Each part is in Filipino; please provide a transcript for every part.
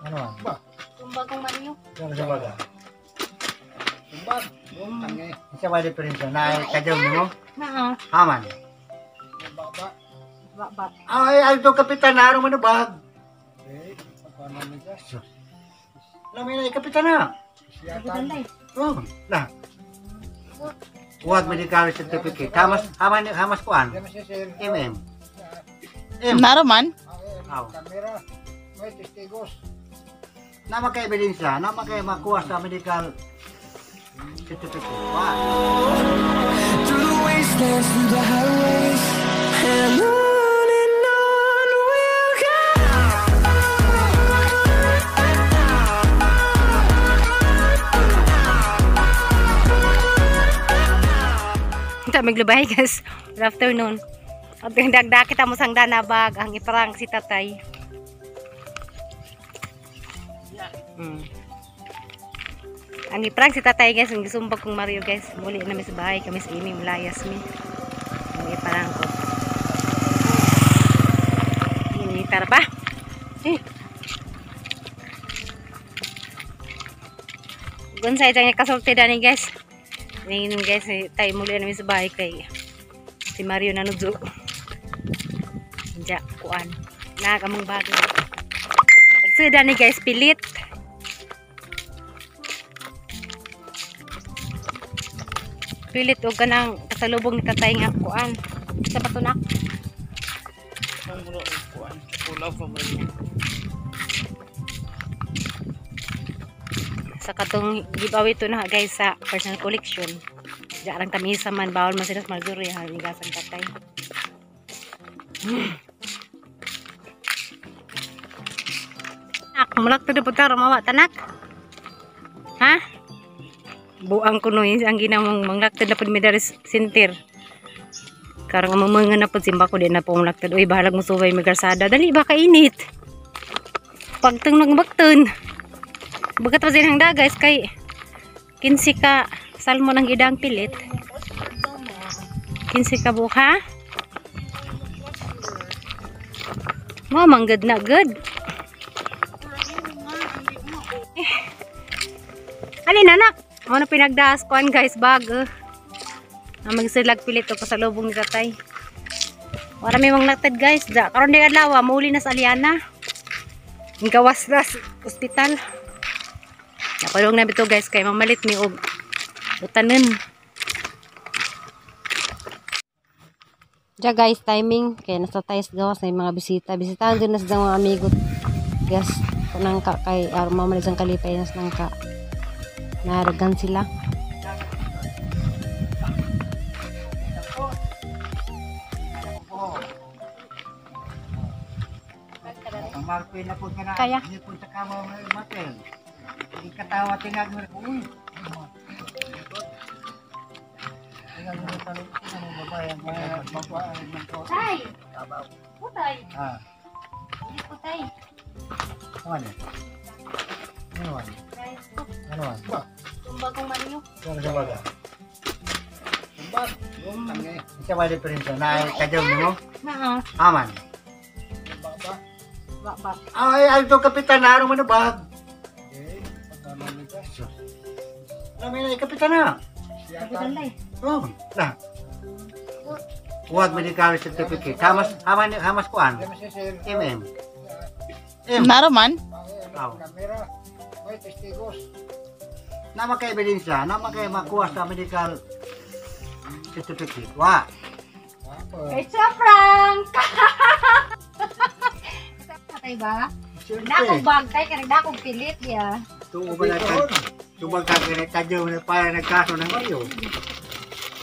Ano man? Ba? Tumbag kong Mario. Ano sa baga? Tumbag. Tangi. Isa ba diferensya? Na kadyaw mo? Naa. Haman. Baba. Baba. Ay ito kapitan na araw manubag. Okay. Pagkano nito? Alam mo na kapitan na. Kapitan day. Oh, lah. Huwag medical certificate. Hamas kuan. Diyan siya sir. MM. Naroman? Aw. Kamera. May testigos. Nama kay ebidensya, nama kay makuha sa medical certificate. Wah. Through the wastelands, through the highways, and on we'll go. Kita maglubay guys. Good afternoon. At dagdag kita mo sang danabag ang iparang si tatay. Ang iparang si tatay guys, ang gisumbag kong Mario guys. Muli na mi sa bahay kami sa ini malayas mi. Ang iparang ko. Ini tara ba? Gunsay tanya kasulti dani guys. Ngayon guys, tayo muli na mi sa bahay kay si Mario nanudyo. Diya, kuan. Nagamang bago. Nagsida ni guys, pilit. Pilit o ganang kasalubong ni tatay nga kuan. Sa batunak. Sa katong giveaway to na guys sa personal collection. Diya lang tamisa man, bawal man sila sa Marjorie. Haligasan tatay. Mulak to dapat taro mawa tanak. Ha? Buang kuno ang ginamong manglak to dapat medali sintir. Karang mamangan na pud simba ko di na po mulak to. Uy bahalag mo subay may garsada. Dali ba kainit? Pagteng nagbakton. Bagat pa sinang da guys kay 15 ka salmon ang idang pilit. 15 ka buha. Manggad na good. Alin anak, ano pinagdaas kuan guys bag. Magsilag pilit o kasalubong ni tatay. Wala may manglakad guys. Karon di adlaw mauli na sa Aliana. Ang gawas na sa ospital. Nakulong na bito guys kay mamalit mi og utanen. Diya guys timing kay nasa tayas gawas na yung mga bisita. Bisitahan din na sa mga amigo. Guys, kunang ka kay mamalit sang kalipay nas nang ka. Naragan sila. Marpin na po ka na. Kaya? Hindi po sa kama matel. Hindi katawa tingag mo. Uy. Tingag mo talo. Ano babae ang babae ng ko. Tay. Putay. Ah. Putay. Ano? Ano? Ano? Ba? Tumbag kong Mario. Ano sa baga? Tumbag. Tangi. Isa ba diferensya? Na kadyaw mo? Naa. Haman. Baba. Baba. Ay ito kapitan na araw manubag. Okay. Pagkano nito? Alam mo na kapitan na. Kapitan day. Oh, lah. Huwag medical certificate. Hamas kuan. Diyan siya sir. MM. Naroman? Aw. Kamera. May testigos. Nama kay ebidensya, nama kay makuha sa medical certificate. Wah. It's a prank! Patay ba? Nakong bagtay ka rin akong pilit ya. Tuo ba natin? Tubag ka kaya kadyaw na para nagkaso ng kayo.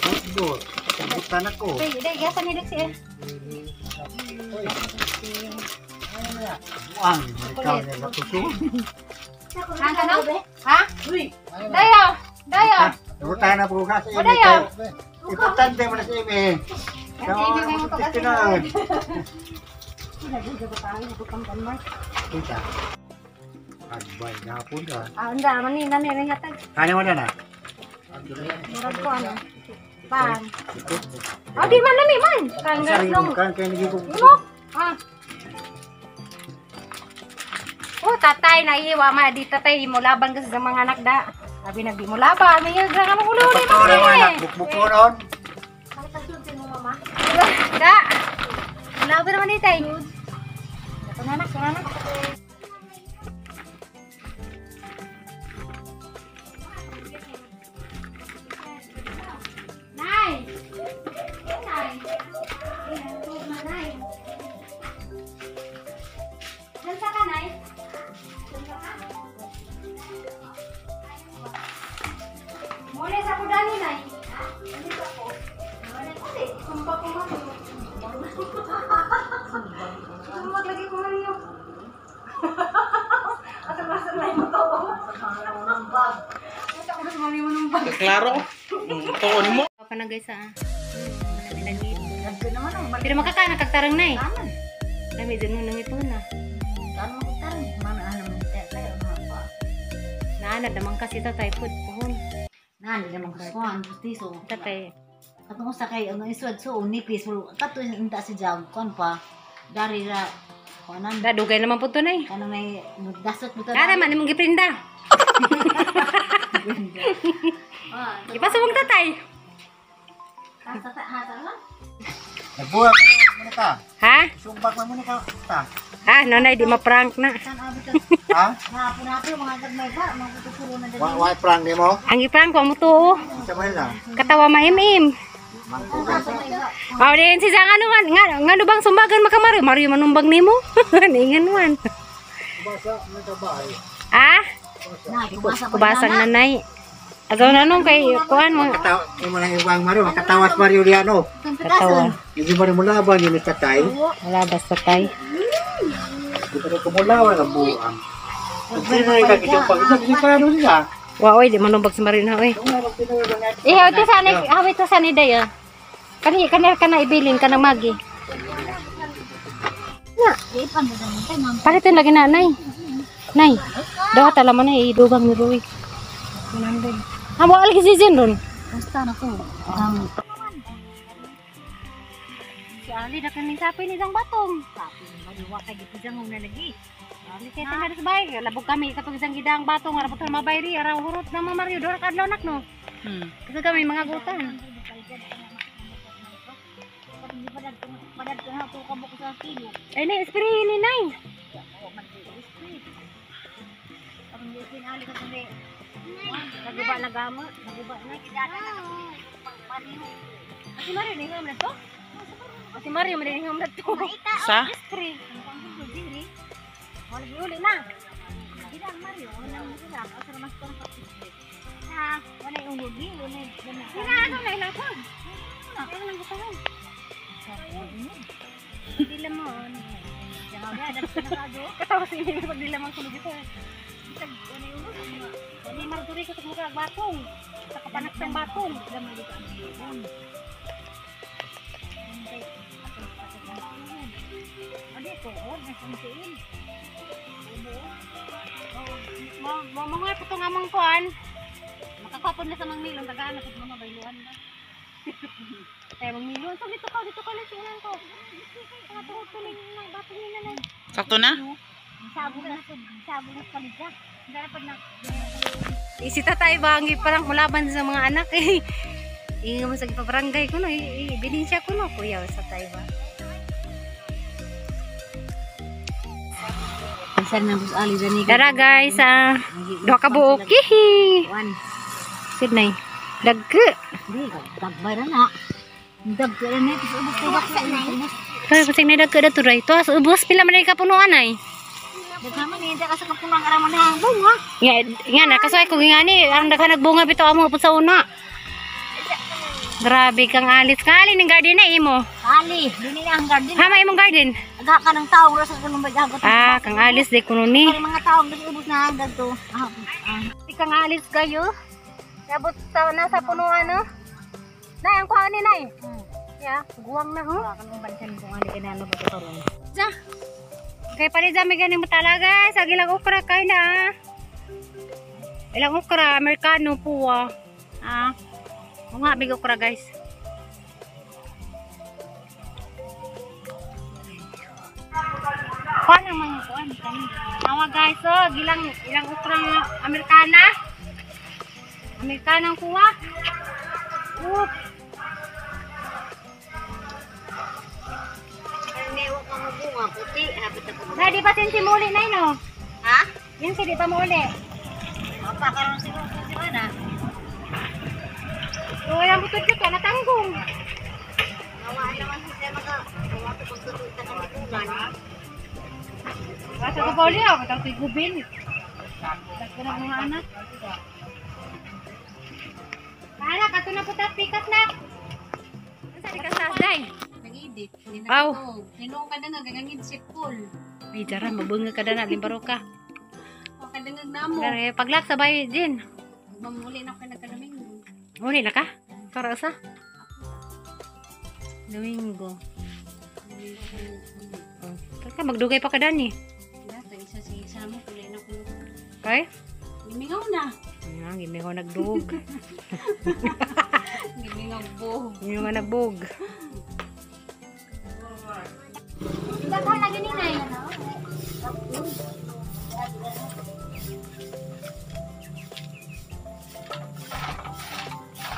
Football. Sabutan ako. Day, gasa ni Dexy eh. Buang. Ikaw na natuso. Ang tanong? Ha? Dayo! Dayo! Nabutan na po kasi. O dayo! Importante mo na si Ime. Kasi hindi kayo ito kasi Tinaan. Kita. Agbay, gapon ka. Anda, manina rin yata. Kanya mo na na? Murag ko ano. Pan. Di man nami man. Kan Kan kaya nagiging Imo. Ah. Uy, tatay na iwa ma di tatay mo laban kasi sa mga anak da. Sabi na di mo laban, may nga mo ulo ni mo. Patuloy mo anak, bukbuko noon. Da. Laban naman ni tay. Ito na anak, Nay. Nay. Nay. Nansa ka, Nay? Muli sa kudani, Nay. Muli sa ko. Muli sa ko. Sumpah ko man. Sumpah lagi ko man yun. Asal-asal na yung matawa ko. Ito ko mami mo nung bag. Klaro. Tuon mo. Apa na guys Pero makakain kagtarang na eh. Dami dyan mo nang ito na. Naanad naman kasi tatay food pohon. Nani naman kusuan pustiso. Tatay. Katong usa kay ang iswad so nipis mo kato inta si jag kon pa. Dari ra kanan Dadugay naman po ito na eh. kana may dasot mo Kara man imong giprinda. Ipasok mong tatay. Nagbuhat mo muna ka. Ha? Sumbag mo muna ka. Ha? Nanay di ma-prank na. Ha? Napo mga gagmay ba magtuturo na dali. Why prank ni mo? Ang iprank ko mo to. Sa mahal lang. Katawa maimim. Din si Jang ano bang sumbagan makamari Mario manumbang nimo. Ningan man. Basa mo sa bahay. Ah? Na kumasa Kubasang nanay. Agaw na nung kay kuan mo. Katawa mo lang iwang Mario, katawas Mario Liano. Katawa. Hindi mo rin mulaban yun tatay. Wala basta tay. Hindi mo rin kumulawan ang buang. Hindi na rin kakitong pag-isang. Hindi ka ano siya. Wow, oy, di manumbag si Mario na oy. Ihaw ti sana, hawit sa ni day ah. Kani kana ibilin kanang magi. Na, ipan mo dali kay ma'am. palitin lagi na nay. Nay. Daw tala man ay idugang ni Roy. 100. Amo algi season ron. Basta na ko. Si Ali na kaning sapi ni Jang Batong. Sapi maliwa kay gito jang una lagi. Ali kay tingali sa bay, labog kami katong isang gidang batong ara butang mabayri ara hurot na Mario dora kadlaw nak no. Kasi kami mga gutan. Padad ko na to kabuk sa kilo. Ay nay, spray ni nay. Ang pinali ka kundi. Nagiba na gamot, nagiba na kidala na. Si Mario ni ngam na to? Si Mario man ngam na to. Sa? Spray. Wala giuli na. Gidang Mario, wala mo sila. Asar mas pang pag-spray. Ha, wala yung hudi, wala yung gana. Sina ano na ilapag? Ano lang gusto Hindi lamon. Jangan dia ada penagado. Katawa si Mimi pag di lamang kuno dito. Bisag ano yung Ni Marjorie ko sa batong. Sa kapanak ng batong. Lamang dito. Adi ko, nasuntiin. Mga putong amang kuan. Makakapon na sa mga milong tagaan at mga bayluan na. Kaya mga milyon. So dito ka lang siunan ko. Tuling ng batong nila na. Sakto na? Sabog na paligya. Dapat na. Si tatay bangi parang mulaban sa mga anak eh. Inga mo sa ipabarangay ko no. Ibinisya ko no. Kuya sa tatay ba. Saan na bus ali dani. Dara guys duha ka buok. Hihi. One. Sidney. Dagke. Di tagbay na. Dagke na ni ubos ko bakit na. Kaya pasig na dagke da turay. To as ubos pila man ka punuan ay. Daghaman ni ka sa kapunang araman na bunga. Nga na kasay ko ngani ang daghan nagbunga bitaw amo pud sa una. Grabe kang alis kali ning garden na imo. Ali, dini na ang garden. Hama imong garden. Aga ka ng taong rasa kanang bagyagot. Ah, kang alis di kuno ni. May mga taong dili ubos na ang dagto. Kang alis kayo. Yabot sa nasa punuan no. Nay ang kuha ni nay. Ya, guwang na ho. Kanang bansan kung ali kanano ba to karon. Ja. Kay pali jami ganing matala guys, agi lang okra kay na. Ilang okra Amerikano puwa. Ah. Mga big okra guys. Kuan naman yung kuan. Nawa guys, oh, ilang ukrang Amerikana. Amerikanang kuha. Oop. Newa ka mo bunga, puti. Hapit na po. Na, di pa sin muli na no? Ha? Yan si di pa muli. Apa karon siguro si mana? So, yung butod ko to, natanggong. Nawa naman siya maka. Nawa to pagtututan ng bulan. Basta ko pa uli ako, matang tigubin. Basta na mga anak. Anak, ato na po ta, pikat na. Saan di ka sa day? Nag-edit. Aw. Ninong ka na nga, gagangin si Paul. Ay, jara, mabunga ka na, limbaro ka. O kadangag na mo. Dari, paglak sa bayo din. Mamuli na ka nagkadaming. Uni na ka? Para sa? Domingo. Oh, ka magdugay pa ka dani. Dito, isa si isa mo, kulay na kulo. Okay? Gimingaw na. Nga, gimi ko nagdug. Gimingaw po. Gimi ko nagbug. Hindi ka na ganinay.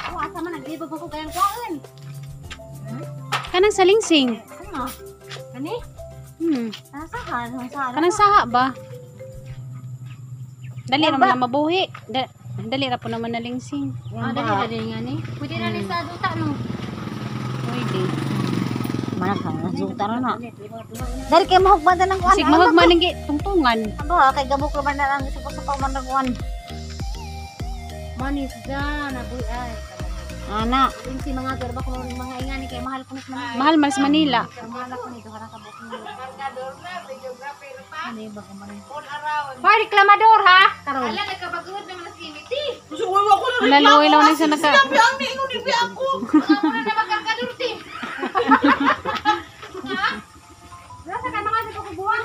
Oh, asa man, naglibab ako kayang kuhaan. Kanang salingsing. Ano? Kani? Nasahan, nasahan. Kanang saha ba? Dali naman na mabuhi. Dali na po naman na lingsing. Ah, dali nga ni. Pwede na ni sa duta, no? Pwede. Manakang nasuta na. Dari kay mahugman ng kuan. Sig mahagman ng tungtungan. Aba, kay gabok naman na lang sa man ng kuan. Manis dyan, nabuhi ay. Ana, Yung si mga garba ko mga ingani kay mahal ko nito. Mahal man sa Manila. mahal ako nito karang kabok niyo. Ano ba ko man? Hoy, reklamador ha? Karon. Nalawilaw na sa naka. Rasa ka mga sa kubuhan.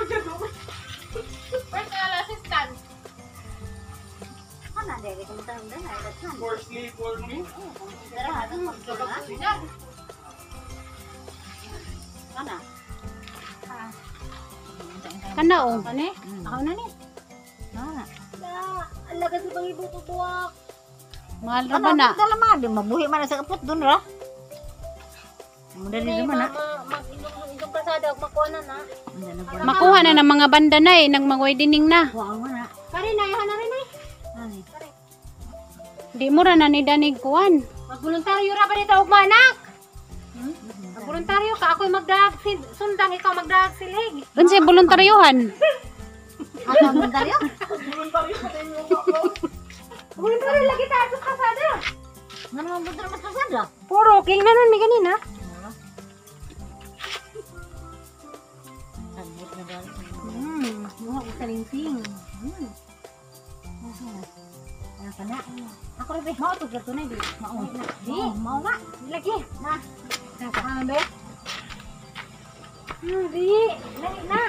Ana, dere ko tang dan ay dathan. For sleep for me. Dara hada magkaba. Ana. Kana o. Kani? Ako na ni. Ana. Ala ka sa pangibo ko buwak. Mahal ra ba na? Dala man, di mabuhi man sa kaput dun ra. Mudali naman na. Itong kasada ako makuha na na. Makuha na ng mga banda na eh. Nang mga dining na. Wa mo na. Kari na, yahan na rin ay. Ani. Di mo ra na ni danig kuan. Magboluntaryo ra pa dito og manak. Magboluntaryo ka, ako'y magdag sundang, ikaw magdag silig. Unsay voluntaryohan? Asa mo dalyo? Magboluntaryo lagi tayo sa kasada. Ngano mo budol mas kasada? Puro, king na nun, may ganina. Sabot na dal. Mga usalingsing. Ano ka na? Ako rin, be. Mao to, gato na, di. Mao. Di, Mao na. lagi. Na. Ano, be? Di, lagi na.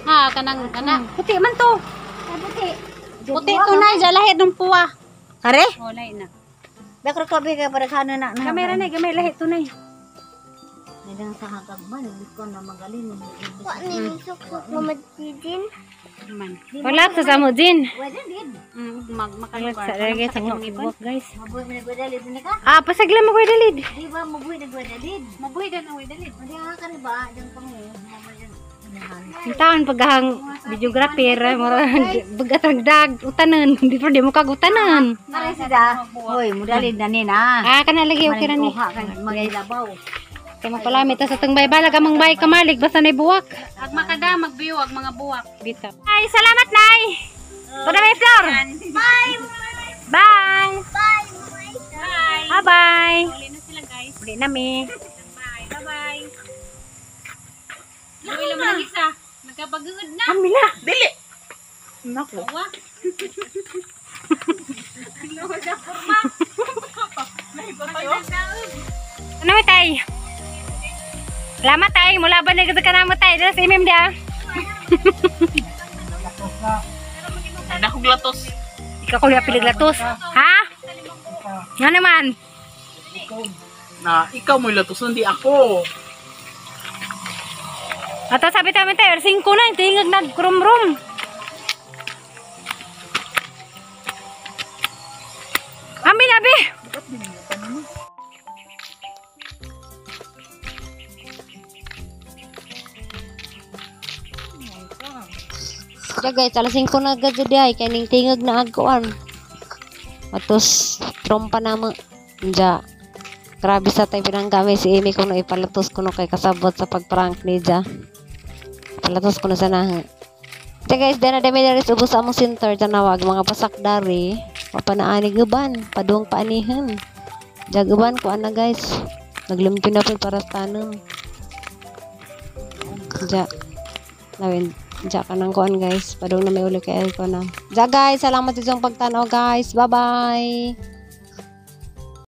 Ha, kanang kana. Puti man to. Ay, puti. Puti to na sa lahit ng puwa. Kare? Walay na. Bekro ka bi ka para kana na. Kamera na, gamay lahi to na. Nidang sa hakag man, ko na magaling. Man. Wala sa samo din. Wala din. Makalugar. Sa lagi sa mga buwak, guys. Mabuhi mo nagwadalid din ka? Ah, pasagla mo ko dalid. Di ba mabuhi nagwadalid? Mabuhay na ng dalid. Hindi ka rin ba? Diyan pa mo. Mamayan. Yung taon paghang videographer, bagatang dag, utanan. Di pa di mo kagutanan. Kare sida. Hoy, mudalid na ni na. Ah, kana lagi okay na ni. Magilabaw. Kaya magpalamit sa tangbay balag amang bay kamalig basta na buwak. Ag makada magbiyo ag mga buwak. Bita. Ay, salamat nay. Pada may floor. Bye. Bye. Bye. Bye. Uli na sila guys. Uli na mi. Bye. Bye-bye. Luwi lang lang isa. Nagkapagugod na. Amila. Dili. Nako. Wa. Ano mo tay? Salamat tay. Mula ba nagkita ka na mo tay? Dala sa imim dia. Nakog latos. Ikaw ko yung piliglatos. Ha? Nga naman. Na ikaw mo latos, hindi ako. Ato sabi tayo tayo, 5 na, tingag nag-rum-rum. Amin, abi! Ya guys, alas 5 na agad jadi ay kaning tingag na agkuan. Atos trompa na mo. Ja. Grabe sa tay pinanggami si Amy kung naipalatos ko no kay kasabot sa pagprank ni Ja. Palatos ko na sana. Ito guys, dahil na dami na rin ubos sa among center tanawag mga pasak dari. Papanaanig uban, padung paanihan. Jagaban ko ana guys. Naglumpin na po para sa tanong. Ja. Lawin. Ja ka ng kuan guys. Padung na may uli kay ko na. Ja guys, salamat sa inyong pagtanaw guys. Bye bye.